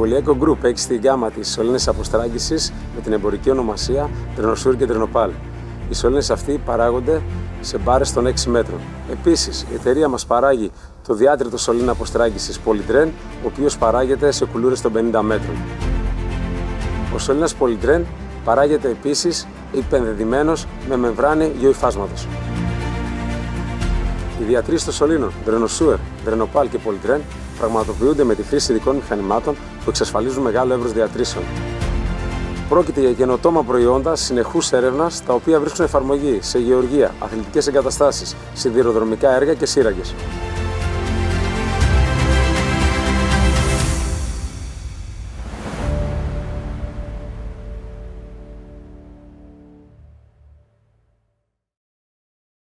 Πολυέκο Group έχει στη γκάμα της σωλήνες αποστράγγισης με την εμπορική ονομασία Τρενοσούρ και Τρενοπάλ. Οι σωλήνες αυτοί παράγονται σε μπάρες των 6 μέτρων. Επίσης, η εταιρεία μας παράγει το διάτριτο σωλήνα αποστράγγισης Polytren, ο οποίος παράγεται σε κουλούρες των 50 μέτρων. Ο σωλήνας Polytren παράγεται επίσης υπενδεδημένος με μεμβράνη γεωϊφάσματος. Οι διατρήσεις των σωλήνων Τρενοσούρ, Τρενοπάλ και Polytren πραγματοποιούνται με τη χρήση ειδικών μηχανημάτων που εξασφαλίζουν μεγάλο εύρος διατρήσεων. Πρόκειται για καινοτόμα προϊόντα συνεχούς έρευνας, τα οποία βρίσκουν εφαρμογή σε γεωργία, αθλητικές εγκαταστάσεις, σιδηροδρομικά έργα και σύραγγες.